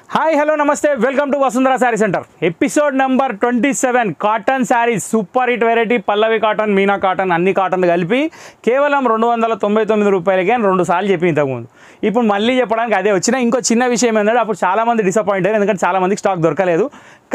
Hi hello నమస్తే welcome to Vasundhara sari centre episode number 27 cotton saris super hit variety Pallavi cotton Meena cotton అన్ని కాటన్లు కలిపి కేవలం 299 రూపాయలకే 2 సార్లు చెప్పి ఇంతకుముందు ఇప్పుడు మళ్ళీ చెప్పడానికి అదే వచ్చిన ఇంకో చిన్న విషయం ఏంటంటే అప్పుడు చాలామంది డిసప్పాయింట్ అయ్యారు ఎందుకంటే చాలామందికి స్టాక్ దొరకలేదు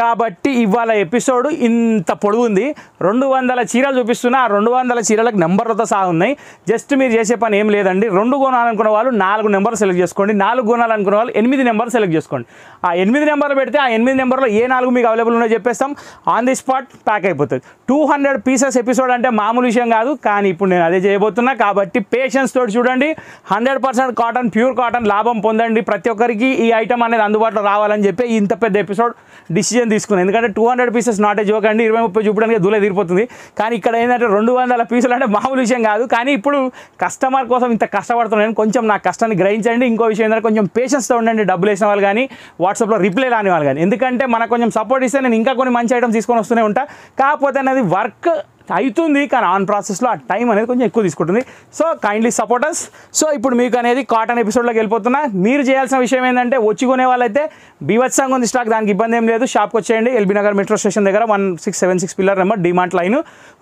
కాబట్టి ఇవాళ ఎపిసోడ్ ఇంత పొడవు ఉంది 200 చీరలు చూపిస్తున్నా ఆ 200 చీరలకు నెంబర్లతో సహా ఉన్నాయి జస్ట్ మీరు చేసే పని ఏం లేదండి 2 కొనాలనుకున్న వాళ్ళు 4 నెంబర్ సెలెక్ట్ చేసుకోండి 4 కొనాలనుకున్న వాళ్ళు 8 నెంబర్ సెలెక్ట్ చేసుకోండి ఆ 8 నెంబర్లు పెడితే ఆ 8 నెంబర్లో ఏ 4 మీకు అవైలబుల్ ఉన్నాయో చెప్పేస్తాం ఆన్ ది స్పాట్ ప్యాక్ అయిపోతుంది 200 పీసెస్ ఎపిసోడ్ అంటే మామూలు విషయం కాదు కానీ ఇప్పుడు నేను అదే చేయబోతున్నా కాబట్టి పేషెన్స్ తోటి చూడండి 100% కాటన్ ప్యూర్ కాటన్ లాభం పొందండి ప్రతి ఒక్కరికి ఈ ఐటమ్ అనేది అందుబాటులో రావాలని చెప్పి ఇంత పెద్ద ఎపిసోడ్ డిసిజన్ తీసుకున్నాను ఎందుకంటే 200 పీసెస్ నాట్ ఏ జోక్ అండి 20-30 చూపడానికి దూలే తీరిపోతుంది కానీ ఇక్కడ ఏంటంటే 200 పీసులు అంటే మామూలు విషయం కాదు కానీ ఇప్పుడు కస్టమర్ కోసం ఇంత కష్టపడుతున్నాను కొంచెం నా కష్టాన్ని గ్రహించండి ఇంకో విషయం ఏంటంటే కొంచెం పేషెన్స్తో ఉండండి డబ్బులు వేసిన వాళ్ళు కానీ వాట్సాప్లో రిప్లై రాని వాళ్ళు కానీ ఎందుకంటే మనకు కొంచెం సపోర్ట్ ఇస్తే నేను ఇంకా కొన్ని మంచి ఐటమ్స్ తీసుకొని వస్తూనే ఉంటా కాకపోతే అనేది వర్క్ అవుతుంది కానీ ఆన్ ప్రాసెస్లో ఆ టైం అనేది కొంచెం ఎక్కువ తీసుకుంటుంది సో కైండ్లీ సపోర్టర్స్ సో ఇప్పుడు మీకు అనేది కాటన్ ఎపిసోడ్లోకి వెళ్ళిపోతున్నా మీరు చేయాల్సిన విషయం ఏంటంటే వచ్చి కొనే వాళ్ళైతే బీభత్సంగా ఉంది స్టాక్ దానికి ఇబ్బంది ఏం లేదు షాప్కి వచ్చేయండి ఎల్బీ నగర్ మెట్రో స్టేషన్ దగ్గర 1676 pillar number DMart line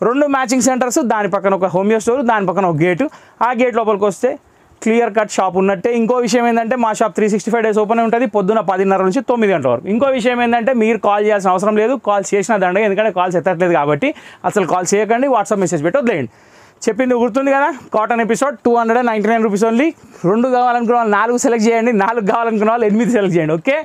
2 matching centres దాని పక్కన ఒక హోమియో స్టోర్ దాని పక్కన ఒక గేటు ఆ గేట్ లోపలికి వస్తే క్లియర్ కట్ షాప్ ఉన్నట్టే ఇంకో విషయం ఏంటంటే మా షాప్ 365 డేస్ ఓపెన్ ఉంటుంది పొద్దున 10:30 నుంచి 9 గంటల వరకు ఇంకో విషయం ఏంటంటే మీరు కాల్ చేయాల్సిన అవసరం లేదు కాల్ చేసిన దండగా ఎందుకంటే కాల్స్ ఎత్తట్లేదు కాబట్టి అసలు కాల్ చేయకండి వాట్సాప్ మెసేజ్ పెట్టి వదిలేయండి చెప్పింది గుర్తుంది కదా కాటన్ ఎపిసోడ్ 299 రూపీస్ ఓన్లీ 2 కావాలనుకున్న వాళ్ళు 4 సెలెక్ట్ చేయండి 4 కావాలనుకున్న వాళ్ళు 8 సెలెక్ట్ చేయండి ఓకే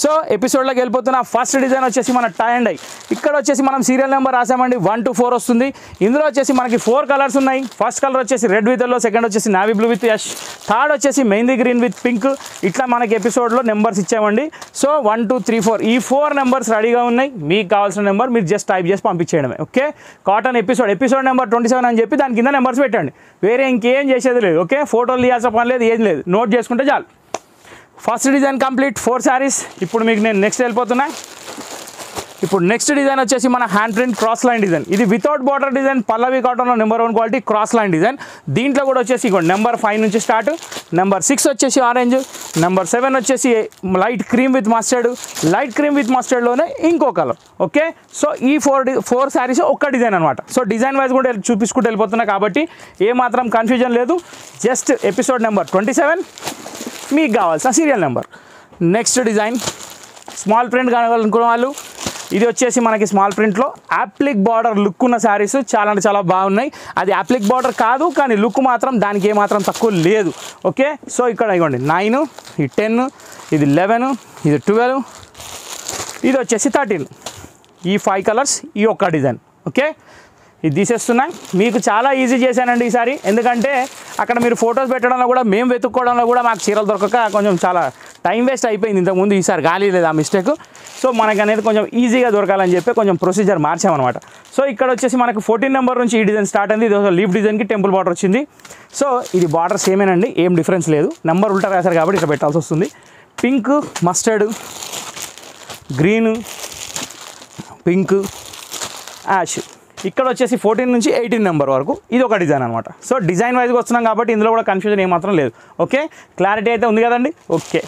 సో ఎపిసోడ్లోకి వెళ్ళిపోతున్న ఫస్ట్ డిజైన్ వచ్చేసి మన టై అండ్ డై ఇక్కడ వచ్చేసి మనం సీరియల్ నెంబర్ రాసామండి 1 to 4 వస్తుంది ఇందులో వచ్చేసి మనకి 4 కలర్స్ ఉన్నాయి ఫస్ట్ కలర్ వచ్చేసి రెడ్ విత్ ఎల్లో సెకండ్ వచ్చేసి navy blue with Yash third వచ్చేసి మెహందీ గ్రీన్ విత్ పింక్ ఇట్లా మనకి ఎపిసోడ్లో నెంబర్స్ ఇచ్చామండి సో 1 2 3 4 ఈ 4 నెంబర్స్ రెడీగా ఉన్నాయి మీకు కావాల్సిన నెంబర్ మీరు జస్ట్ టైప్ చేసి పంపించేయడమే ఓకే కాటన్ ఎపిసోడ్ నెంబర్ 27 అని చెప్పి దాని కింద నెంబర్స్ పెట్టండి వేరే ఇంకేం చేసేది లేదు ఓకే ఫోటోలు తీయాల్సిన పని లేదు ఏం లేదు నోట్ చేసుకుంటే చాలు ఫస్ట్ డిజైన్ కంప్లీట్ 4 శారీస్ ఇప్పుడు మీకు నేను నెక్స్ట్ వెళ్ళిపోతున్నా ఇప్పుడు నెక్స్ట్ డిజైన్ వచ్చేసి మన hand print cross line design ఇది వితౌట్ బార్డర్ డిజైన్ పల్లవి కాటన్లో number 1 quality cross line design దీంట్లో కూడా వచ్చేసి నెంబర్ 5 నుంచి స్టార్ట్ నెంబర్ 6 వచ్చేసి ఆరెంజ్ నెంబర్ 7 వచ్చేసి లైట్ క్రీమ్ విత్ మస్టర్డ్లోనే ఇంకో కలర్ ఓకే సో ఈ 4 శారీస్ ఒక్క డిజైన్ అనమాట సో డిజైన్ వైజ్ కూడా చూపించుకుంటూ వెళ్ళిపోతున్నా కాబట్టి ఏమాత్రం కన్ఫ్యూజన్ లేదు జస్ట్ ఎపిసోడ్ నెంబర్ 27 మీకు కావాల్సిన serial number next design small print కావాలనుకున్న వాళ్ళు ఇది వచ్చేసి మనకి స్మాల్ ప్రింట్లో యాప్లిక్ బార్డర్ లుక్ ఉన్న శారీస్ చాలా అంటే చాలా బాగున్నాయి అది యాప్లిక్ బార్డర్ కాదు కానీ లుక్ మాత్రం దానికి ఏమాత్రం తక్కువ లేదు ఓకే సో ఇక్కడ ఇవ్వండి 9 ఇది 10 ఇది 11 ఇది 12 ఇది వచ్చేసి 13 ఈ 5 కలర్స్ ఈ ఒక్క డిజైన్ ఓకే ఇది తీసేస్తున్నా మీకు చాలా ఈజీ చేశానండి ఈసారి ఎందుకంటే అక్కడ మీరు ఫొటోస్ పెట్టడంలో కూడా మేము వెతుక్కోవడంలో కూడా మాకు చీరలు దొరకక కొంచెం చాలా టైం వేస్ట్ అయిపోయింది ఇంతకుముందు ఈసారి గాలి లేదు ఆ మిస్టేక్ సో మనకు అనేది కొంచెం ఈజీగా దొరకాలని చెప్పి కొంచెం ప్రొసీజర్ మార్చామన్నమాట సో ఇక్కడ వచ్చేసి మనకు 14 నెంబర్ నుంచి ఈ డిజైన్ స్టార్ట్ అయింది ఇది లీఫ్ డిజైన్కి టెంపుల్ బార్డర్ వచ్చింది సో ఇది బార్డర్ సేమేనండి ఏం డిఫరెన్స్ లేదు నెంబర్ ఉల్టా రాశారు కాబట్టి ఇక్కడ పెట్టాల్సి వస్తుంది pink mustard green pink ash ఇక్కడ వచ్చేసి 14 నుంచి 18 నెంబర్ వరకు ఇది ఒక డిజైన్ అనమాట సో డిజైన్ వైజ్గా వస్తున్నాం కాబట్టి ఇందులో కూడా కన్ఫ్యూజన్ ఏమాత్రం లేదు ఓకే క్లారిటీ అయితే ఉంది కదండి ఓకే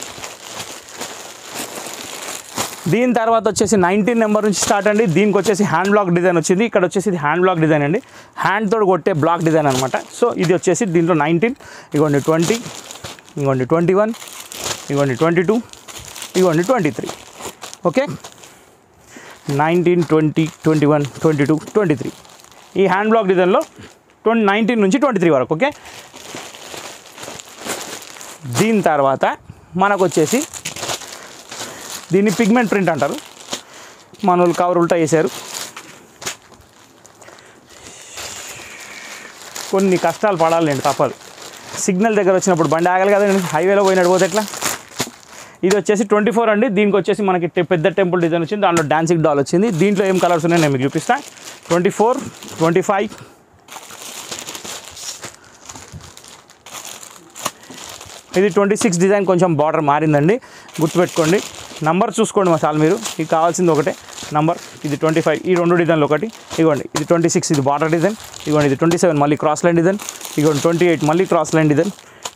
దీని తర్వాత వచ్చేసి 19 నెంబర్ నుంచి స్టార్ట్ అండి దీనికి వచ్చేసి హ్యాండ్ బ్లాక్ డిజైన్ వచ్చింది ఇక్కడ వచ్చేసి ఇది హ్యాండ్ బ్లాక్ డిజైన్ అండి హ్యాండ్ తోడు కొట్టే బ్లాక్ డిజైన్ అనమాట సో ఇది వచ్చేసి దీంట్లో 19 ఇగోండి 20 ఇగోండి 21 ఇగోండి 22 ఇగోండి 23 ఓకే 19 20 21 22 23 ఈ హ్యాండ్ బ్లాక్ డిజైన్లో 19 నుంచి 23 వరకు ఓకే దీని తర్వాత మనకు వచ్చేసి దీన్ని పిగ్మెంట్ ప్రింట్ అంటారు మన వాళ్ళు కవర్ ఉల్టా వేసారు కొన్ని కష్టాలు పడాలండి తప్పదు సిగ్నల్ దగ్గర వచ్చినప్పుడు బండి ఆగలి కదండి హైవేలో పోయినట్టు పోతే ఎట్లా ఇది వచ్చేసి 24 అండి దీనికి వచ్చేసి మనకి పెద్ద టెంపుల్ డిజైన్ వచ్చింది దాంట్లో డాన్సింగ్ డాల్ వచ్చింది దీంట్లో ఏం కలర్స్ ఉన్నాయో నేను మీకు చూపిస్తాను 24 25 ఇది 26 డిజైన్ కొంచెం బార్డర్ మారిందండి గుర్తుపెట్టుకోండి నంబర్ చూసుకోండి మా చాలు మీరు మీకు కావాల్సింది ఒకటే నంబర్ ఇది 25 ఈ 2 డిజైన్లు ఒకటి ఇవ్వండి ఇది 26 ఇది బార్డర్ డిజైన్ ఇవ్వండి ఇది 27 మళ్ళీ క్రాస్ లైన్ డిజైన్ ఇవ్వండి 28 మళ్ళీ క్రాస్ లైన్ డిజైన్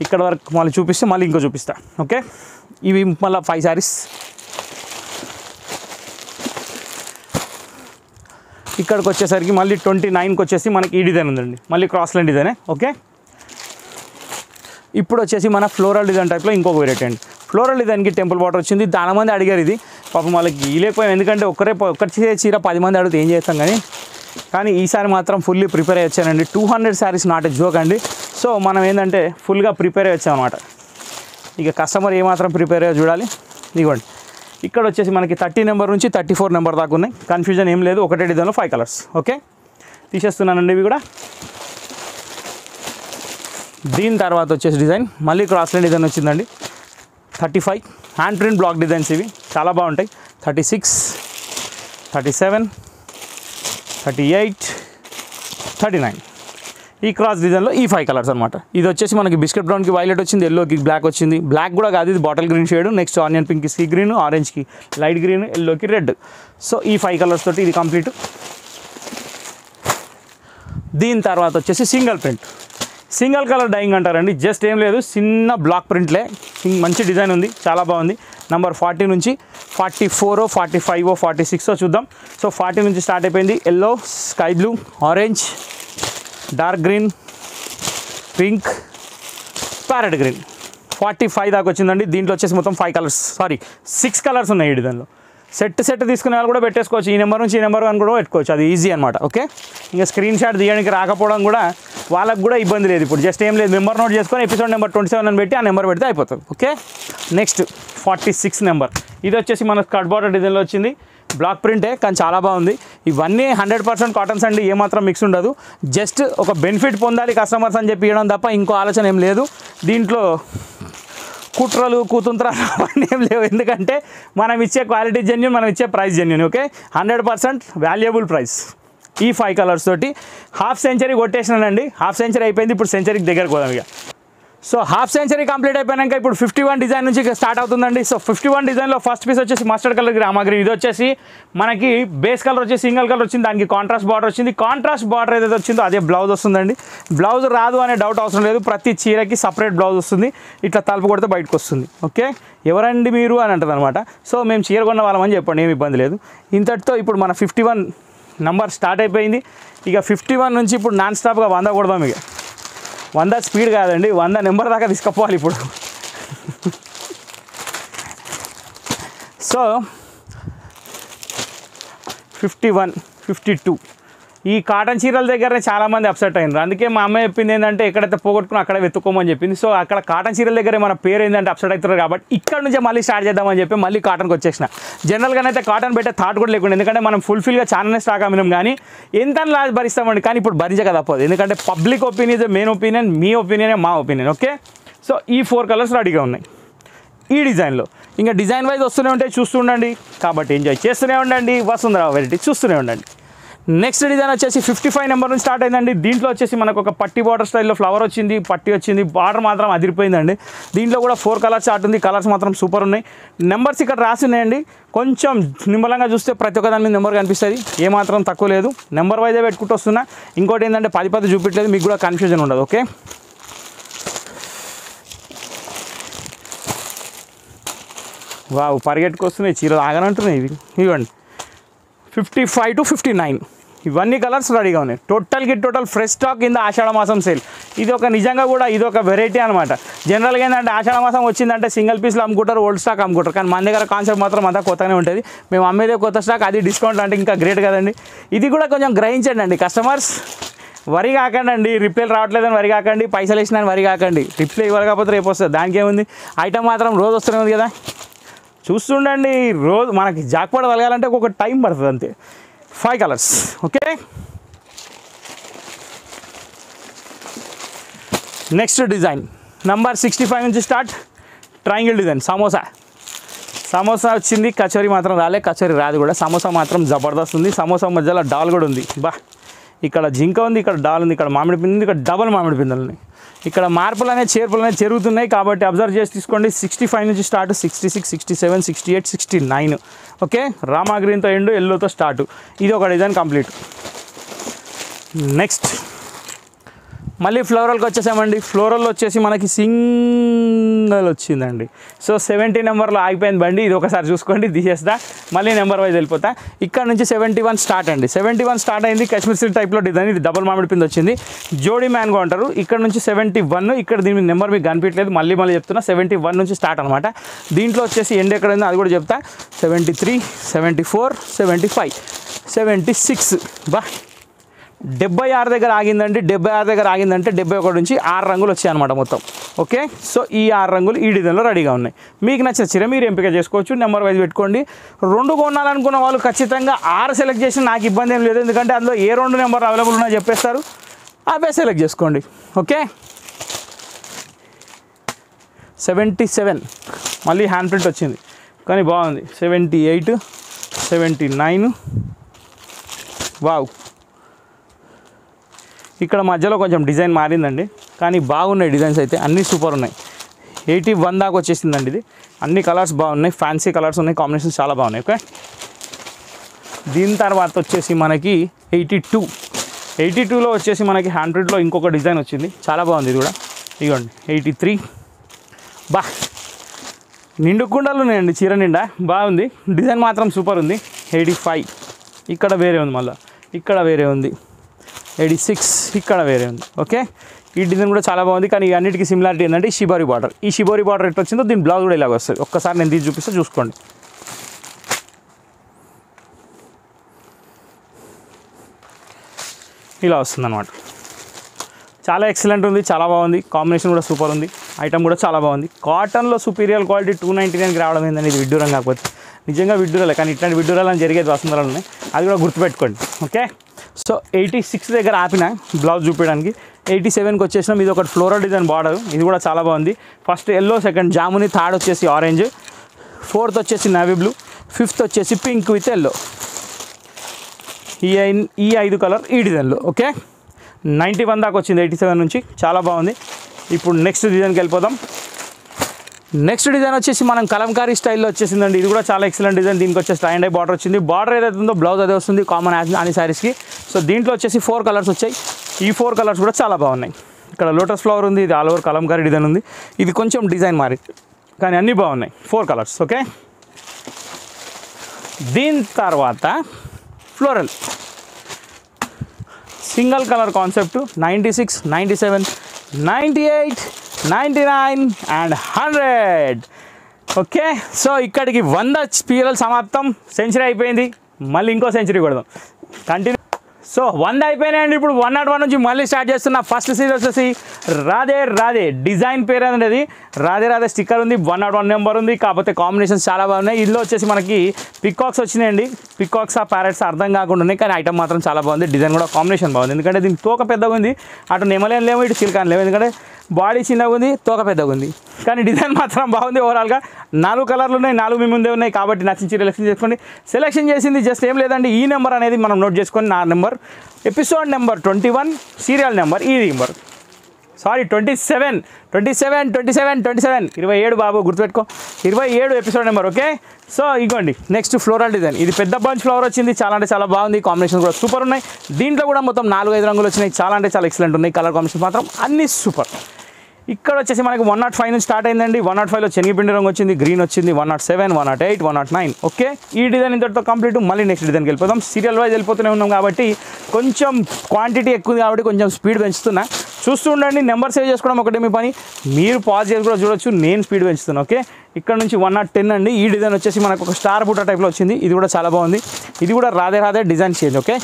ఇక్కడ వరకు మళ్ళీ చూపిస్తే మళ్ళీ ఇంకో చూపిస్తా ఓకే ఇవి మళ్ళీ 5 శారీస్ ఇక్కడికి వచ్చేసరికి మళ్ళీ 29కి వచ్చేసి మనకి ఈ డిజైన్ ఉందండి, మళ్ళీ క్రాస్ లైన్ డిజైనే. ఓకే, ఇప్పుడు వచ్చేసి మన ఫ్లోరల్ డిజైన్ టైప్లో ఇంకొక వెరైటీ అండి. ఫ్లోరల్ డిజైన్కి టెంపుల్ బార్డర్ వచ్చింది. చాలా మంది అడిగారు ఇది, పాపం వాళ్ళకి ఇలేకపోయాం, ఎందుకంటే ఒక్కరి చీర 10 మంది అడిగితే ఏం చేస్తాం. కానీ ఈసారి మాత్రం ఫుల్లీ ప్రిపేర్ అయ్యి వచ్చానండి. 200 శారీస్ నాట్ ఎ జోక్ అండి. సో మనం ఏంటంటే ఫుల్గా ప్రిపేర్ అయ్యి వచ్చామన్నమాట. ఇక కస్టమర్ ఏమాత్రం ప్రిపేర్ అయ్యో చూడాలి. ఇదిగోండి, ఇక్కడ వచ్చేసి మనకి 30 నెంబర్ నుంచి 34 నెంబర్ దాకా ఉన్నాయి. కన్ఫ్యూజన్ ఏం లేదు, ఒకటే డిజైన్లో 5 కలర్స్. ఓకే, తీసేస్తున్నానండి ఇవి కూడా. దీని తర్వాత వచ్చేసి డిజైన్ మళ్ళీ క్రాస్ లైన్ డిజైన్ వచ్చిందండి. 35 హ్యాండ్ ప్రింట్ బ్లాక్ డిజైన్స్, ఇవి చాలా బాగుంటాయి. 36, 37, 38, 39 ఈ క్రాస్ డిజైన్లో ఈ 5 కలర్స్ అనమాట. ఇది వచ్చేసి మనకి బిస్కెట్ బ్రౌన్కి వైలెట్ వచ్చింది, ఎల్లోకి బ్లాక్ వచ్చింది. బ్లాక్ కూడా కాదు, ఇది bottle green shade. Next onion పింక్కి సీ గ్రీన్, ఆరెంజ్కి లైట్ గ్రీన్, ఎల్లోకి రెడ్. సో ఈ 5 కలర్స్ తోటి ఇది కంప్లీట్. దీని తర్వాత వచ్చేసి సింగిల్ కలర్ డైయింగ్ అంటారండి. జస్ట్ ఏం లేదు, చిన్న బ్లాక్ ప్రింట్లే, మంచి డిజైన్ ఉంది, చాలా బాగుంది. నెంబర్ 40 నుంచి 44, 45, 46 చూద్దాం. సో 40 నుంచి స్టార్ట్ అయిపోయింది. Yellow, sky blue, orange, dark green, pink, parrot green. 45 దాకా వచ్చిందండి. దీంట్లో వచ్చేసి మొత్తం 6 కలర్స్ ఉన్నాయి ఈ డిజైన్లో. సెట్ తీసుకునే వాళ్ళు కూడా పెట్టేసుకోవచ్చు. ఈ నెంబర్ నుంచి ఈ నెంబర్ అని కూడా పెట్టుకోవచ్చు, అది ఈజీ అనమాట. ఓకే, ఇంకా స్క్రీన్ షాట్ తీయడానికి రాకపోవడం కూడా వాళ్ళకు కూడా ఇబ్బంది లేదు. ఇప్పుడు జస్ట్ ఏం లేదు, నెంబర్ నోట్ చేసుకొని ఎపిసోడ్ నెంబర్ 27 అని పెట్టి ఆ నెంబర్ పెడితే అయిపోతుంది. Okay, next 46 number. ఇది వచ్చేసి మన స్కర్ట్ బార్డర్ డిజైన్లో వచ్చింది. బ్లాక్ ప్రింటే, కానీ చాలా బాగుంది. ఇవన్నీ 100% కాటన్స్ అండి, ఏమాత్రం మిక్స్ ఉండదు. జస్ట్ ఒక బెనిఫిట్ పొందాలి కస్టమర్స్ అని చెప్పి ఇవ్వడం తప్ప ఇంకో ఆలోచన ఏం లేదు. దీంట్లో కుట్రలు కూతుంత్రాలు అవన్నీ ఏం లేవు, ఎందుకంటే మనం ఇచ్చే క్వాలిటీ జెన్యూన్, మనం ఇచ్చే price genuine. Okay, 100% valuable price. ఈ 5 కలర్స్ తోటి హాఫ్ సెంచరీ కొట్టేసినానండి. హాఫ్ సెంచరీ అయిపోయింది, ఇప్పుడు సెంచరీకి దగ్గరకు పోదాం ఇక. సో హాఫ్ సెంచరీ కంప్లీట్ అయిపోయాక ఇప్పుడు 51 డిజైన్ నుంచి స్టార్ట్ అవుతుందండి. సో 51 డిజైన్లో ఫస్ట్ పీస్ వచ్చేసి మస్టర్డ్ కలర్ రామా గ్రీన్. ఇది వచ్చేసి మనకి బేస్ కలర్ వచ్చి సింగిల్ కలర్ వచ్చింది, దానికి కాంట్రాస్ట్ బార్డర్ వచ్చింది. కాంట్రాస్ట్ బార్డర్ ఏదైతే వచ్చిందో అదే బ్లౌజ్ వస్తుందండి. బ్లౌజ్ రాదు అనే డౌట్ అవసరం లేదు, ప్రతి చీరకి సపరేట్ బ్లౌజ్ వస్తుంది. ఇట్లా తలుపు కొడితే బయటకు వస్తుంది. ఓకే, ఎవరండి మీరు అని అంటుంది అనమాట. సో మేము చీర కొన్న వాళ్ళమని చెప్పండి, ఏమి ఇబ్బంది లేదు. ఇంతటితో ఇప్పుడు మన 51 నెంబర్ స్టార్ట్ అయిపోయింది. ఇక 51 నుంచి ఇప్పుడు నాన్ స్టాప్గా 100 కొడదాం. ఇక 100 స్పీడ్ కాదండి, 100 నెంబర్ దాకా తీసుకుపోవాలి ఇప్పుడు. సో 51, 52 ఈ కాటన్ చీరల దగ్గరనే చాలామంది అప్సెట్ అయినారు. అందుకే మా అమ్మాయి చెప్పింది ఏంటంటే ఎక్కడైతే పోగొట్టుకుని అక్కడ వెతుక్కోమని చెప్పింది. సో అక్కడ కాటన్ చీరల దగ్గరే మన పేరు ఏంటంటే అప్సెట్ అవుతారు, కాబట్టి ఇక్కడ నుంచే మళ్ళీ స్టార్ట్ చేద్దామని చెప్పి మళ్ళీ కాటన్కి వచ్చేసిన. జనరల్గానైతే కాటన్ పెట్టే థాట్ కూడా లేకుండా, ఎందుకంటే మనం ఫుల్ఫిల్గా చాలానే స్టాక్ అమ్మినాం, కానీ ఎంత లాస్ భరిస్తామండి. కానీ ఇప్పుడు భరించక తప్పదు, ఎందుకంటే public opinion is main opinion, మీ ఒపీనియనే మా ఒపీనియన్. ఓకే, సో ఈ 4 కలర్స్ రెడీగా ఉన్నాయి ఈ డిజైన్లో. ఇంకా డిజైన్ వైజ్ వస్తూనే ఉంటాయి, చూస్తుండండి. కాబట్టి ఎంజాయ్ చేస్తూనే ఉండండి, వసుంధరా వెరైటీ చూస్తూనే ఉండండి. నెక్స్ట్ డిజైన్ వచ్చేసి 55 నెంబర్ నుంచి స్టార్ట్ అయిందండి. దీంట్లో వచ్చేసి మనకు ఒక పట్టి బార్డర్ స్టైల్లో ఫ్లవర్ వచ్చింది, పట్టి వచ్చింది. బార్డర్ మాత్రం అదిరిపోయిందండి. దీంట్లో కూడా 4 కలర్స్ చార్ట్ ఉంది, కలర్స్ మాత్రం సూపర్ ఉన్నాయి. నెంబర్స్ ఇక్కడ రాసి ఉన్నాయండి, కొంచెం నిమ్మలంగా చూస్తే ప్రతి ఒక్క దాని మీద నెంబర్ కనిపిస్తుంది, ఏమాత్రం తక్కువ లేదు. నెంబర్ వైజే పెట్టుకుంటూ వస్తున్నా. ఇంకోటి ఏంటంటే 10 చూపించలేదు, మీకు కూడా కన్ఫ్యూజన్ ఉండదు. ఓకే, వావ్ పరిగెట్టుకొస్తున్నాయి చీరలు, ఆగనంటున్నాయి ఇవి. ఇవ్వండి 55 to 59 ఇవన్నీ కలర్స్ రెడీగా ఉన్నాయి. టోటల్ ఫ్రెష్ స్టాక్ కింద ఆషాఢ మాసం సేల్. ఇది ఒక నిజంగా కూడా ఇది ఒక వెరైటీ అనమాట. జనరల్గా ఏంటంటే ఆషాఢ మాసం వచ్చిందంటే సింగిల్ పీస్లు అమ్ముకుంటారు, ఓల్డ్ స్టాక్ అమ్ముకుంటారు. కానీ మన దగ్గర కాన్సెప్ట్ మాత్రం అంతా కొత్తగానే ఉంటుంది. మేము అమ్మేదే కొత్త స్టాక్, అది డిస్కౌంట్ అంటే ఇంకా గ్రేట్ కదండి. ఇది కూడా కొంచెం గ్రహించండి అండి కస్టమర్స్. వరి కాకండి, రిప్లైలు రావట్లేదని వరి కాకండి, పైసలు ఇచ్చినా వరి కాకండి. రిప్లై ఇవ్వాలి కాకపోతే రేపు వస్తుంది, దానికి ఏముంది. ఐటమ్ మాత్రం రోజు వస్తూనే ఉంది కదా, చూస్తుండండి. రోజు మనకి జాక్పాట్ తలగాలంటే ఒక టైం పడుతుంది అంతే. 5 colours. Okay, next design number 65 నుంచి స్టార్ట్. ట్రయాంగిల్ డిజైన్ సమోసా వచ్చింది, కచోరీ మాత్రం రాలే. కచోరీ రాదు కూడా, సమోసా మాత్రం జబర్దస్త్ ఉంది. సమోసా మధ్యలో డాల్ కూడా ఉంది. బా, ఇక్కడ జింక ఉంది, ఇక్కడ డాల్ ఉంది, ఇక్కడ మామిడి పిండి ఉంది, ఇక్కడ డబల్ మామిడి పిందెలు ఉన్నాయి. ఇక్కడ మార్పులు అనేది చేర్పులు అనేది జరుగుతున్నాయి, కాబట్టి అబ్జర్వ్ చేసి తీసుకోండి. 65 నుంచి స్టార్ట్, 66, 67, 68, 69. ఓకే, రామా గ్రీన్తో ఎండు, ఎల్లోతో స్టార్ట్. ఇది ఒక డిజైన్ కంప్లీట్. నెక్స్ట్ మళ్ళీ ఫ్లోరల్కి వచ్చేసామండి. ఫ్లోరల్లో వచ్చేసి మనకి సింగల్ వచ్చిందండి. సో 70 నెంబర్లో ఆగిపోయింది బండి. ఇది ఒకసారి చూసుకోండి, తీసేస్తా, మళ్ళీ నెంబర్ వైజ్ వెళ్ళిపోతా. ఇక్కడ నుంచి 71 స్టార్ట్ అండి. 71 స్టార్ట్ అయింది. కాశ్మీర్ సిల్క్ టైప్లో డిజైన్. ఇది డబుల్ మామిడి పిండి వచ్చింది, జోడీ మ్యాన్గా ఉంటారు. ఇక్కడ నుంచి 71, ఇక్కడ దీని నెంబర్ మీకు కనిపించలేదు, మళ్ళీ చెప్తున్నా. 71 నుంచి స్టార్ట్ అనమాట. దీంట్లో వచ్చేసి ఎండ్ ఎక్కడ ఉందో అది కూడా చెప్తా. 73, 74, 75, 76. బా 76 దగ్గర ఆగిందండి. 76 దగ్గర ఆగిందంటే 71 నుంచి 6 రంగులు వచ్చాయి అనమాట మొత్తం. ఓకే, సో ఈ 6 రంగులు ఈ డిజైన్లో రెడీగా ఉన్నాయి. మీకు నచ్చిన చీర మీరు ఎంపిక చేసుకోవచ్చు, నెంబర్ వైజ్ పెట్టుకోండి. 2 కొనాలనుకున్న వాళ్ళు ఖచ్చితంగా 6 సెలెక్ట్ చేసిన నాకు ఇబ్బంది ఏం లేదు, ఎందుకంటే అందులో ఏ 2 నెంబర్ అవైలబుల్ ఉన్నాయో చెప్పేస్తారు, అవే సెలెక్ట్ చేసుకోండి. ఓకే, 77 మళ్ళీ హ్యాండ్ ప్రింట్ వచ్చింది కానీ బాగుంది. 78, 79. వావ్, ఇక్కడ మధ్యలో కొంచెం డిజైన్ మారిందండి, కానీ బాగున్నాయి డిజైన్స్ అయితే అన్నీ సూపర్ ఉన్నాయి. 81 దాకా వచ్చేసిందండి. ఇది అన్ని కలర్స్ బాగున్నాయి, ఫ్యాన్సీ కలర్స్ ఉన్నాయి, కాంబినేషన్స్ చాలా బాగున్నాయి. ఓకే, దీని తర్వాత వచ్చేసి మనకి 82లో వచ్చేసి మనకి హ్యాండ్ ప్రింట్లో ఇంకొక డిజైన్ వచ్చింది, చాలా బాగుంది ఇది కూడా. ఇదిగోండి 83. బా నిండు కుండలు ఉన్నాయండి చీర నిండా, బాగుంది, డిజైన్ మాత్రం సూపర్ ఉంది. 85 ఇక్కడ వేరే ఉంది, మళ్ళీ ఇక్కడ వేరే ఉంది. 86 ఇక్కడ వేరే ఉంది. ఓకే, ఈ డిజైన్ కూడా చాలా బాగుంది, కానీ అన్నిటికీ సిమిలారిటీ ఏంటంటే షిబోరి బార్డర్. ఈ షిబోరి బార్డర్ ఎట్లా వచ్చిందో దీని బ్లౌజ్ కూడా ఇలాగ వస్తుంది. ఒక్కసారి నేను తీసి చూపిస్తే చూసుకోండి. ఇలా వస్తుంది అనమాట. చాలా ఎక్సలెంట్ ఉంది, చాలా బాగుంది, కాంబినేషన్ కూడా సూపర్ ఉంది, ఐటమ్ కూడా చాలా బాగుంది. కాటన్లో సుపీరియర్ క్వాలిటీ 299కి రావడం ఏంటంటే ఇది విడ్డూరం కాకపోతే నిజంగా విడ్డూరాలే, కానీ ఇట్లాంటి విడ్డూరాలని జరిగేది వసంతరాలు ఉన్నాయి, అది కూడా గుర్తుపెట్టుకోండి. ఓకే, సో 86 దగ్గర ఆపిన బ్లౌజ్ చూపించడానికి. 87కి వచ్చేసినాం. ఇది ఒకటి ఫ్లోరల్ డిజైన్ బార్డర్, ఇది కూడా చాలా బాగుంది. ఫస్ట్ ఎల్లో, సెకండ్ జాముని, థర్డ్ వచ్చేసి ఆరెంజ్, ఫోర్త్ వచ్చేసి నేవీ బ్లూ, ఫిఫ్త్ వచ్చేసి పింక్ విత్ ఎల్లో. ఈ 5 కలర్ ఈ డిజైన్లో. ఓకే, 91 దాకా వచ్చింది 87 నుంచి, చాలా బాగుంది. ఇప్పుడు నెక్స్ట్ డిజైన్కి వెళ్ళిపోదాం. నెక్స్ట్ డిజైన్ వచ్చేసి మనం కలంకారీ స్టైల్లో వచ్చేసిందండి. ఇది కూడా చాలా ఎక్సలెంట్ డిజైన్. దీనికి వచ్చేసి టై అండ్ డై బార్డర్ వచ్చింది. బార్డర్ ఏదైతే ఉందో బ్లౌజ్ అదే వస్తుంది, కామన్ అన్ని శారీస్కి. సో దీంట్లో వచ్చేసి 4 కలర్స్ వచ్చాయి. ఈ 4 కలర్స్ కూడా చాలా బాగున్నాయి. ఇక్కడ లోటస్ ఫ్లవర్ ఉంది, ఇది ఆల్ ఓవర్ కలంకారీ డిజైన్ ఉంది. ఇది కొంచెం డిజైన్ మారి, కానీ అన్నీ బాగున్నాయి. 4 కలర్స్. ఓకే, దీని తర్వాత floral single colour concept. 96, 97, 98, 99 and 100. Okay, so ఇక్కడికి 100 స్పీరల్ సమాప్తం. సెంచరీ అయిపోయింది, మళ్ళీ ఇంకో సెంచరీ కొడదాం. కంటిన్యూ. సో 100 అయిపోయినాయండి. ఇప్పుడు 101 నుంచి మళ్ళీ స్టార్ట్ చేస్తున్న. ఫస్ట్ సీరీస్ వచ్చేసి రాధే రాధే. డిజైన్ పేరు అనేది రాధే రాధే స్టిక్కర్ ఉంది, 101 నెంబర్ ఉంది, కాకపోతే కాంబినేషన్స్ చాలా బాగున్నాయి. ఇందులో వచ్చేసి మనకి పికాక్స్ వచ్చినాయండి. పికాక్స్ ఆ ప్యారెట్స్ అర్థం కాకుండా ఉన్నాయి, కానీ ఐటమ్ మాత్రం చాలా బాగుంది. డిజైన్ కూడా కాంబినేషన్ బాగుంది, ఎందుకంటే దీనికి తోక పెద్దగా ఉంది, అటు నెమలేం లేవు, ఇటు సిల్కాన్ లేవు, ఎందుకంటే బాడీ చిన్నగా ఉంది, తోక పెద్దగా ఉంది, కానీ డిజైన్ మాత్రం బాగుంది. ఓవరాల్గా 4 కలర్లు ఉన్నాయి, 4 మీ ముందే ఉన్నాయి, కాబట్టి నచ్చిన చీర సెలెక్షన్ చేసుకోండి. సెలెక్షన్ చేసింది జస్ట్ ఏం లేదండి, ఈ నెంబర్ అనేది మనం నోట్ చేసుకొని, నా number, episode number 21, serial number ఈ నెంబర్, సారీ 27 27 బాబు గుర్తుపెట్టుకో, 27 ఎపిసోడ్ నెంబర్. ఓకే, సో ఇగోండి నెక్స్ట్ ఫ్లోరల్ డిజైన్. ఇది పెద్ద బంచ్ ఫ్లవర్ వచ్చింది, చాలా అంటే చాలా బాగుంది, కాంబినేషన్ కూడా సూపర్ ఉన్నాయి. దీంట్లో కూడా మొత్తం 4-5 రంగులు వచ్చినాయి, చాలా అంటే చాలా ఎక్సలెంట్ ఉన్నాయి. కలర్ కాంబినేషన్ మాత్రం అన్నీ సూపర్. ఇక్కడ వచ్చేసి మనకి 105 నుంచి స్టార్ట్ అయిందండి. 105లో శనగపిండి రంగు వచ్చింది, గ్రీన్ వచ్చింది, 107, 108, 109. ఓకే, ఈ డిజైన్ ఇంతటితో కంప్లీట్. మళ్ళీ నెక్స్ట్ డిజైన్కి వెళ్ళిపోతాం. సీరియల్ వైజ్ వెళ్ళిపోతూనే ఉన్నాం కాబట్టి కొంచెం క్వాంటిటీ ఎక్కువ ఉంది, కాబట్టి కొంచెం స్పీడ్ పెంచుతున్నా, చూస్తూ ఉండండి. నెంబర్ సేవ్ చేసుకోవడం ఒకటే మీ పని, మీరు పాజ్ చేసి కూడా చూడొచ్చు, నేను స్పీడ్ పెంచుతున్నాను. ఓకే, ఇక్కడ నుంచి 110 అండి. ఈ డిజైన్ వచ్చేసి మనకు ఒక స్టార్ బూటా టైప్లో వచ్చింది, ఇది కూడా చాలా బాగుంది. ఇది కూడా Radhe Radhe design change. Okay,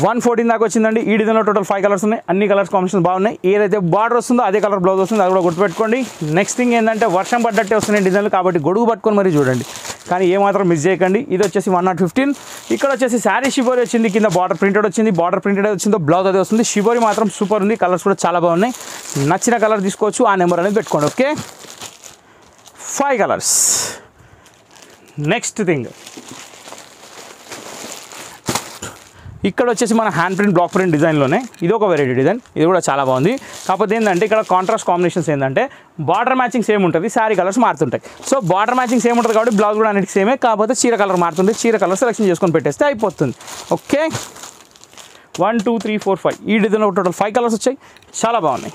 114 దాకా వచ్చిందండి. ఈ డిజైన్లో టోటల్ 5 కలర్స్ ఉన్నాయి, అన్ని కలర్స్ కాంబినేషన్ బాగున్నాయి. ఏదైతే బార్డర్ వస్తుందో అదే కలర్ బ్లౌజ్ వస్తుంది, అది కూడా గుర్తుపెట్టుకోండి. నెక్స్ట్ థింగ్ ఏంటంటే వర్షం పడ్డట్టే వస్తున్నాయి డిజైన్లు, కాబట్టి గొడుగు పట్టుకొని మరీ చూడండి, కానీ ఏమాత్రం మిస్ చేయకండి. ఇది వచ్చేసి 115. ఇక్కడ వచ్చేసి శారీ షిబోరి వచ్చింది, కింద బార్డర్ ప్రింటెడ్ వచ్చింది, బార్డర్ ప్రింటెడ్ వచ్చిందో బ్లౌజ్ అదే వస్తుంది. షిబోరి మాత్రం సూపర్ ఉంది, కలర్స్ కూడా చాలా బాగున్నాయి. నచ్చిన కలర్ తీసుకోవచ్చు, ఆ నెంబర్ అనేది పెట్టుకోండి. Okay, 5 colours. నెక్స్ట్ థింగ్ ఇక్కడ వచ్చేసి మన హ్యాండ్ ప్రింట్ బ్లాక్ ప్రింట్ డిజైన్లోనే ఇది ఒక వెరైటీ డిజైన్, ఇది కూడా చాలా బాగుంది. కాకపోతే ఏంటంటే ఇక్కడ కాంట్రాస్ట్ కాంబినేషన్స్ ఏంటంటే బార్డర్ మ్యాచింగ్ సేమ్ ఉంటుంది, శారీ కలర్స్ మారుతుంటాయి. సో బార్డర్ మ్యాచింగ్ సేమ్ ఉంటుంది కాబట్టి బ్లౌజ్ కూడా అన్నిటికీ సేమే, కాకపోతే చీర కలర్ మారుతుంది, చీర కలర్ సెలెక్షన్ చేసుకొని పెట్టేస్తే అయిపోతుంది. ఓకే, 1 2 3 4 5 ఈ డిజైన్లో టోటల్ 5 కలర్స్ వచ్చాయి, చాలా బాగున్నాయి.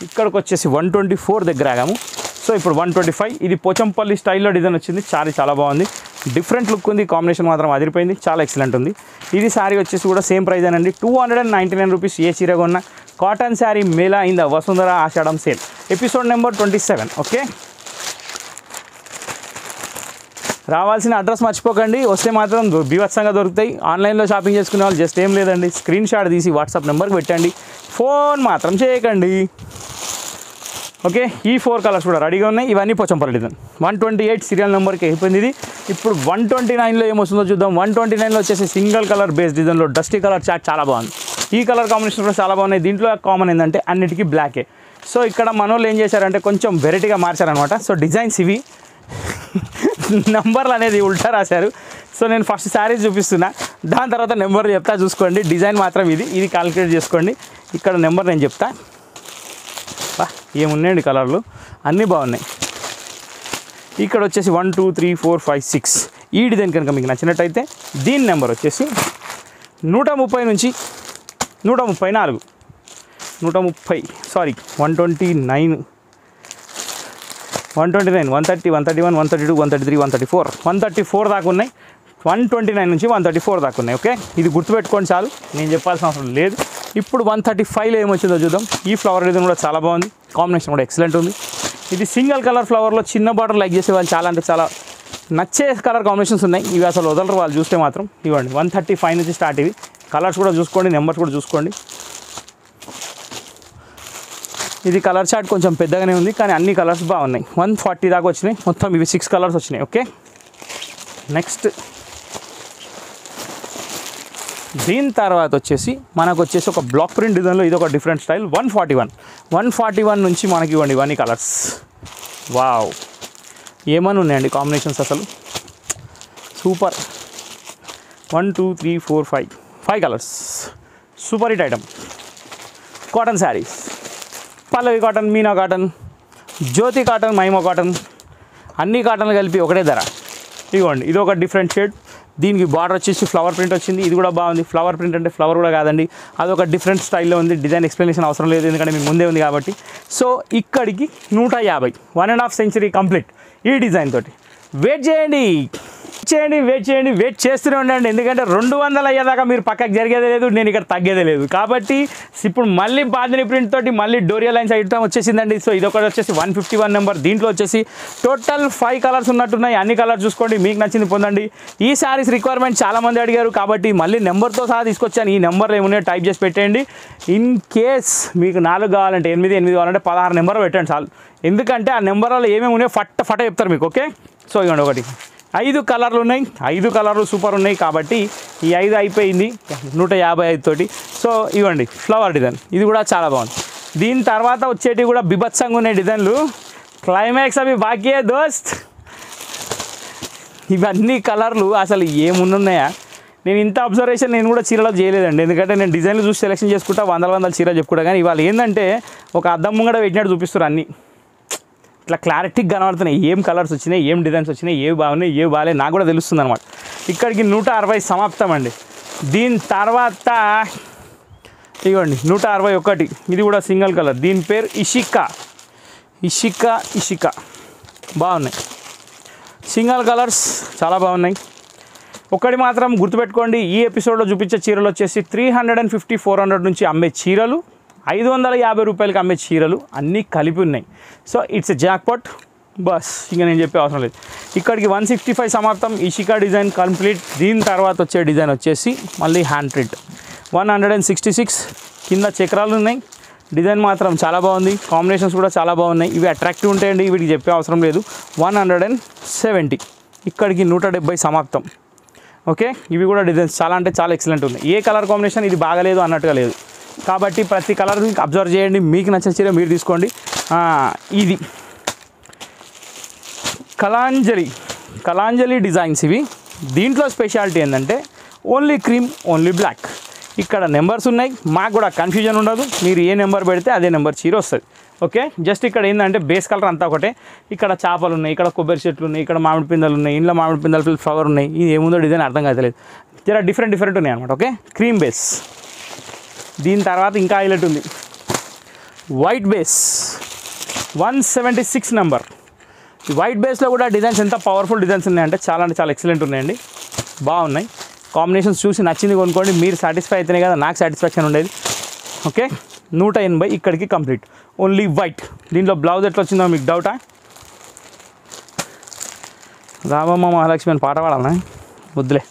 ఇక్కడికి వచ్చేసి 124 దగ్గర ఆగాము. సో ఇప్పుడు 125, ఇది పోచంపల్లి స్టైల్లో డిజైన్ వచ్చింది, చాలా బాగుంది, డిఫరెంట్ లుక్ ఉంది, కాంబినేషన్ మాత్రం అదిరిపోయింది, చాలా ఎక్సలెంట్ ఉంది. ఇది శారీ వచ్చేసి కూడా సేమ్ ప్రైస్ అండి, 299 రూపీస్. ఏ చీర కొన్నా cotton sari mela in the Vasundhara Ashadham sale, episode number 27. Okay, రావాల్సిన అడ్రస్ మర్చిపోకండి, వస్తే మాత్రం బీభత్సంగా దొరుకుతాయి. ఆన్లైన్లో షాపింగ్ చేసుకునే వాళ్ళు జస్ట్ ఏం లేదండి, స్క్రీన్ షాట్ తీసి వాట్సాప్ నెంబర్కి పెట్టండి, ఫోన్ మాత్రం చేయకండి. ఓకే, ఈ 4 కలర్స్ కూడా రెడీగా ఉన్నాయి. ఇవన్నీ పోచంపల్లి డిజైన్. 128 సీరియల్ నెంబర్కి అయిపోయింది ఇది. ఇప్పుడు 129లో ఏమొస్తుందో చూద్దాం. 129లో వచ్చేసి సింగిల్ కలర్ బేస్ డిజైన్లో డస్టీ కలర్ చాట్ చాలా బాగుంది. ఈ కలర్ కాంబినేషన్ కూడా చాలా బాగున్నాయి. దీంట్లో కామన్ ఏంటంటే అన్నిటికీ బ్లాకే. సో ఇక్కడ మనోళ్ళు ఏం చేశారంటే కొంచెం వెరైటీగా మార్చారనమాట. సో డిజైన్స్ ఇవి, నెంబర్లు అనేది ఉల్టా రాశారు. సో నేను ఫస్ట్ శారీస్ చూపిస్తున్నా, దాని తర్వాత నెంబర్ చెప్తా, చూసుకోండి. డిజైన్ మాత్రం ఇది క్యాలిక్యులేట్ చేసుకోండి. ఇక్కడ నెంబర్ నేను చెప్తా. ఏమున్నాయండి కలర్లు, అన్నీ బాగున్నాయి. ఇక్కడ వచ్చేసి 1 2 3 4 5 6 ఈ డిజైన్ కనుక మీకు నచ్చినట్టయితే దీని నెంబర్ వచ్చేసి 130 నుంచి 134 సారీ 129 130 131 132 133 134 దాకా ఉన్నాయి. 129 నుంచి 134 దాకా ఉన్నాయి. ఓకే, ఇది గుర్తుపెట్టుకోండి చాలు, నేను చెప్పాల్సిన అవసరం లేదు. ఇప్పుడు 135లో ఏమొచ్చిందో చూద్దాం. ఈ ఫ్లవర్ డిజైన్ కూడా చాలా బాగుంది, కాంబినేషన్ కూడా ఎక్సలెంట్ ఉంది. ఇది సింగిల్ కలర్ ఫ్లవర్లో చిన్న బార్డర్ లైక్ చేసే వాళ్ళు చాలా అంటే చాలా నచ్చే కలర్ కాంబినేషన్స్ ఉన్నాయి. ఇవి అసలు వదలరు వాళ్ళు చూస్తే మాత్రం. ఇవ్వండి 135 నుంచి స్టార్ట్. ఇవి కలర్స్ కూడా చూసుకోండి, నెంబర్స్ కూడా చూసుకోండి. ఇది కలర్ చార్ట్ కొంచెం పెద్దగానే ఉంది, కానీ అన్ని కలర్స్ బాగున్నాయి. 140 దాకా వచ్చినాయి మొత్తం. ఇవి 6 కలర్స్ వచ్చినాయి. ఓకే, నెక్స్ట్ దీని తర్వాత వచ్చేసి మనకు వచ్చేసి ఒక బ్లాక్ ప్రింట్ డిజైన్లో ఇది ఒక డిఫరెంట్ స్టైల్. 141 నుంచి మనకి ఇవ్వండి ఇవన్నీ కలర్స్. వావ్, ఏమని ఉన్నాయండి కాంబినేషన్స్, అసలు super. 1 2 3 4 5 colours, super hit item. Cotton sarees, Pallavi cotton, Meena cotton, Jyothi cotton, Mahima cotton, అన్ని కాటన్లు కలిపి ఒకటే ధర. ఇవ్వండి, ఇది ఒక డిఫరెంట్ షేడ్. దీనికి బార్డర్ వచ్చేసి ఫ్లవర్ ప్రింట్ వచ్చింది, ఇది కూడా బాగుంది. ఫ్లవర్ ప్రింట్ అంటే ఫ్లవర్ కూడా కాదండి, అదొక డిఫరెంట్ స్టైల్లో ఉంది. డిజైన్ ఎక్స్ప్లెనేషన్ అవసరం లేదు, ఎందుకంటే మీకు ముందే ఉంది కాబట్టి. సో ఇక్కడికి 150, 1.5 సెంచరీ కంప్లీట్ ఈ డిజైన్ తోటి. వెయిట్ చేస్తూనే ఉండండి, ఎందుకంటే 200 అయ్యేదాకా మీరు పక్కకు జరిగేదే లేదు, నేను ఇక్కడ తగ్గేదే లేదు. కాబట్టి ఇప్పుడు మళ్ళీ బాందిని ప్రింట్ తోటి మళ్ళీ డోరియా లైన్స్ ఐటమ్ వచ్చేసిందండి. సో ఇది ఒకటి వచ్చేసి 151 నెంబర్. దీంట్లో వచ్చేసి టోటల్ 5 కలర్స్ ఉన్నట్టున్నాయి. అన్ని కలర్స్ చూసుకోండి, మీకు నచ్చింది పొందండి. ఈ శారీస్ రిక్వైర్మెంట్ చాలామంది అడిగారు కాబట్టి మళ్ళీ నెంబర్తో సహా తీసుకొచ్చాను. ఈ నెంబర్లు ఏమున్నాయో టైప్ చేసి పెట్టండి. ఇన్ కేస్ మీకు 4 కావాలంటే 8 కావాలంటే 16 నెంబర్ పెట్టండి చాలు, ఎందుకంటే ఆ నెంబర్లో ఏమేమి ఉన్నాయో ఫట చెప్తారు మీకు. ఓకే, సో ఇవ్వండి, ఒకటి 5 కలర్లు ఉన్నాయి, 5 కలర్లు సూపర్ ఉన్నాయి. కాబట్టి ఈ 5 అయిపోయింది 155 తోటి. సో ఇవ్వండి ఫ్లవర్ డిజైన్, ఇది కూడా చాలా బాగుంది. దీని తర్వాత వచ్చేటివి కూడా బిభత్సంగా ఉన్నాయి డిజైన్లు. క్లైమాక్స్ అవి బాకీ దోస్త్. ఇవన్నీ కలర్లు అసలు ఏమున్నాయా, నేను ఇంత అబ్జర్వేషన్ నేను కూడా చీరలో చేయలేదండి, ఎందుకంటే నేను డిజైన్లు చూసి సెలెక్షన్ చేసుకుంటా, వందల చీరలు చెప్పుకుంటా. కానీ ఇవాళ ఏంటంటే ఒక అద్దం ముంగడ పెట్టినట్టు చూపిస్తారు, అన్నీ ఇట్లా క్లారిటీగా కనబడుతున్నాయి. ఏం కలర్స్ వచ్చినాయి, ఏం డిజైన్స్ వచ్చినాయి, ఏవి బాగున్నాయి, ఏవి బాగాలేదు నాకు కూడా తెలుస్తుంది అనమాట. ఇక్కడికి 160 సమాప్తం అండి. దీని తర్వాత ఇవ్వండి 161, ఇది కూడా సింగిల్ కలర్. దీని పేరు ఇషికా. బాగున్నాయి సింగిల్ కలర్స్, చాలా బాగున్నాయి. ఒకటి మాత్రం గుర్తుపెట్టుకోండి, ఈ ఎపిసోడ్లో చూపించే చీరలు వచ్చేసి 350, 400 నుంచి అమ్మే చీరలు, 550 రూపాయలకి అమ్మే చీరలు అన్నీ కలిపి ఉన్నాయి. So it's a jackpot bus, ఇంకా నేను చెప్పే అవసరం లేదు. ఇక్కడికి 165 సమాప్తం. Ishika design complete. దీని తర్వాత వచ్చే డిజైన్ వచ్చేసి మళ్ళీ హ్యాండ్ ప్రింట్ 166, కింద చక్రాలు ఉన్నాయి. డిజైన్ మాత్రం చాలా బాగుంది, కాంబినేషన్స్ కూడా చాలా బాగున్నాయి. ఇవి అట్రాక్టివ్ ఉంటాయండి, వీటికి చెప్పే అవసరం లేదు. 170, ఇక్కడికి 170 సమాప్తం. ఓకే, ఇవి కూడా డిజైన్స్ చాలా అంటే చాలా ఎక్సలెంట్ ఉన్నాయి. ఏ కలర్ కాంబినేషన్ ఇది బాగలేదు అన్నట్టుగా లేదు, కాబట్టి ప్రతి కలర్ అబ్జర్వ్ చేయండి, మీకు నచ్చిన చీర మీరు తీసుకోండి. ఇది కలాంజలి డిజైన్స్ ఇవి. దీంట్లో స్పెషాలిటీ ఏంటంటే ఓన్లీ క్రీమ్, ఓన్లీ బ్లాక్. ఇక్కడ నెంబర్స్ ఉన్నాయి, మాకు కూడా కన్ఫ్యూజన్ ఉండదు. మీరు ఏ నెంబర్ పెడితే అదే నెంబర్ చీర వస్తుంది. ఓకే, జస్ట్ ఇక్కడ ఏంటంటే బేస్ కలర్ అంతా ఒకటే. ఇక్కడ చేపలు ఉన్నాయి, ఇక్కడ కొబ్బరి చెట్లు ఉన్నాయి, ఇక్కడ మామిడి పిందలు ఉన్నాయి, ఇంట్లో మామిడి పిందలు ఫ్లవర్ ఉన్నాయి. ఇది ఏముందో డిజైన్ అర్థం కావట్లేదు, జర డిఫరెంట్ ఉన్నాయి అనమాట. Okay, cream base. దీని తర్వాత ఇంకా హైలైట్ ఉంది, వైట్ బేస్ 176 నెంబర్. ఈ వైట్ బేస్లో కూడా డిజైన్స్ ఎంత పవర్ఫుల్ డిజైన్స్ ఉన్నాయంటే చాలా అంటే చాలా ఎక్సలెంట్ ఉన్నాయండి, బాగున్నాయి. కాంబినేషన్స్ చూసి నచ్చింది కొనుక్కోండి, మీరు సాటిస్ఫై అయితేనే కదా నాకు సాటిస్ఫాక్షన్ ఉండేది. ఓకే, 180 ఇక్కడికి కంప్లీట్, ఓన్లీ వైట్. దీంట్లో బ్లౌజ్ ఎట్లా వచ్చిందో మీకు డౌటా? రామమ్మ మహాలక్ష్మి అని పాట పాడాలనా? వద్దులే,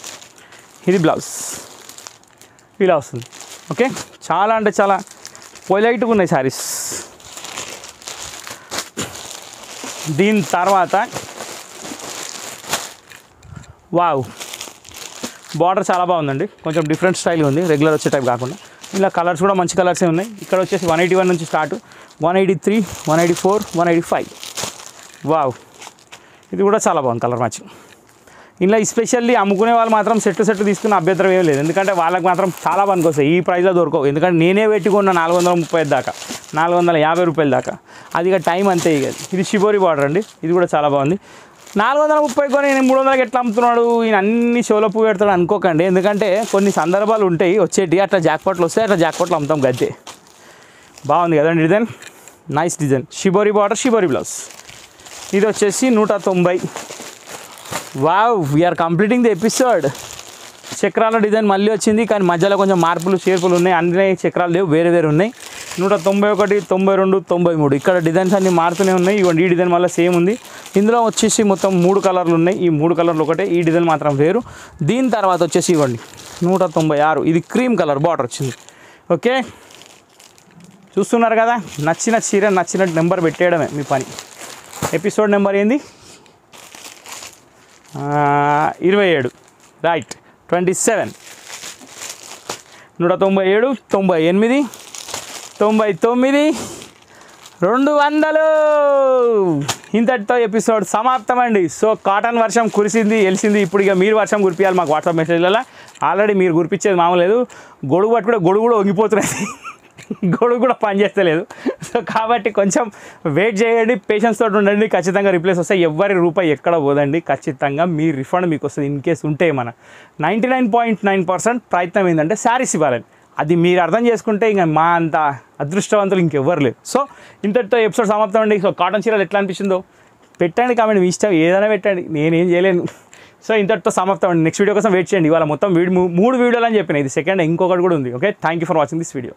ఇది బ్లౌజ్ ఇలా వస్తుంది. ఓకే, చాలా అంటే చాలా పొలైట్గా ఉన్నాయి శారీస్. దీని తర్వాత వావ్, బార్డర్ చాలా బాగుందండి, కొంచెం డిఫరెంట్ స్టైల్ ఉంది, రెగ్యులర్ వచ్చే టైప్ కాకుండా. ఇలా కలర్స్ కూడా మంచి కలర్సే ఉన్నాయి. ఇక్కడ వచ్చేసి 181 నుంచి స్టార్ట్, 183, 184, 185. వావ్, ఇది కూడా చాలా బాగుంది కలర్ మ్యాచింగ్. ఇలా ఎస్పెషల్లీ అమ్ముకునే వాళ్ళు మాత్రం సెట్ తీసుకున్న అభ్యంతరం ఏం లేదు, ఎందుకంటే వాళ్ళకి మాత్రం చాలా పనికొస్తాయి. ఈ ప్రైస్లో దొరకవు, ఎందుకంటే నేనే పెట్టుకున్న 430 దాకా, 450 రూపాయల దాకా. అది ఇక టైం అంతే. ఇక ఇది షిబోరి బార్డర్ అండి, ఇది కూడా చాలా బాగుంది. 430 కొని నేను 300కి ఎట్లా అమ్ముతున్నాడు, ఈయన అన్ని షోలో పువ్వు పెడతాడు అనుకోకండి, ఎందుకంటే కొన్ని సందర్భాలు ఉంటాయి వచ్చేటి, అట్లా జాక్పాట్లు వస్తాయి, అట్లా జాక్పాట్లు అమ్ముతాం గద్దే. బాగుంది కదండి design, nice design. Shibori border, shibori blouse. ఇది వచ్చేసి 190. Wow, we're completing the episode. చక్రాల డిజైన్ మళ్ళీ వచ్చింది, కానీ మధ్యలో కొంచెం మార్పులు చేర్పులు ఉన్నాయి, అన్ని చక్రాలు లేవు, వేరే ఉన్నాయి. 191, 92, 93 ఇక్కడ డిజైన్స్ అన్నీ మారుతూనే ఉన్నాయి. ఇవ్వండి, ఈ డిజైన్ మళ్ళీ సేమ్ ఉంది. ఇందులో వచ్చేసి మొత్తం 3 కలర్లు ఉన్నాయి, ఈ 3 కలర్లు ఒకటే, ఈ డిజైన్ మాత్రం వేరు. దీని తర్వాత వచ్చేసి ఇవ్వండి 196, ఇది క్రీమ్ కలర్ బార్డర్ వచ్చింది. ఓకే, చూస్తున్నారు కదా, నచ్చిన చీర నచ్చిన నెంబర్ పెట్టేయడమే మీ పని. ఎపిసోడ్ నెంబర్ ఏంది? 27, రైట్. 27, 197, 98, 99, 200. ఇంతటితో ఎపిసోడ్ సమాప్తం అండి. సో కాటన్ వర్షం కురిసింది, వెలిసింది. ఇప్పుడు ఇక మీరు వర్షం కురిపించాలి మాకు వాట్సాప్ మెసేజ్లలో. ఆల్రెడీ మీరు కురిపించేది మామూలు లేదు, గొడుగు పట్టుకుంటే గొడుగు కూడా వంగిపోతున్నది, గొడుగు కూడా పనిచేస్తలేదు. సో కాబట్టి కొంచెం వెయిట్ చేయండి, పేషెన్స్ తోటి ఉండండి, ఖచ్చితంగా రిప్లేస్ వస్తాయి. ఎవరి రూపాయి ఎక్కడ పోదండి, ఖచ్చితంగా మీ రిఫండ్ మీకు వస్తుంది. ఇన్ కేసు ఉంటే మన 99.9% ప్రయత్నం ఏంటంటే శారీస్ ఇవ్వాలని. అది మీరు అర్థం చేసుకుంటే ఇంకా మా అంత అదృష్టవంతులు ఇంకెవ్వరు లేరు. సో ఇంతటితో ఎపిసోడ్ సమాప్తం అండి. సో కాటన్ చీరలు ఎట్లా అనిపించిందో పెట్టండి, కామెంట్, మీ ఇష్టం, ఏదైనా పెట్టండి, నేనేం చేయలేను. సో ఇంతటితో సమాప్తం అండి. నెక్స్ట్ వీడియో కోసం వెయిట్ చేయండి. ఇవాళ మొత్తం 3 వీడియోలు అని చెప్పిన, ఇది సెకండ్, ఇంకొకటి కూడా ఉంది. Okay, thank you for watching this video.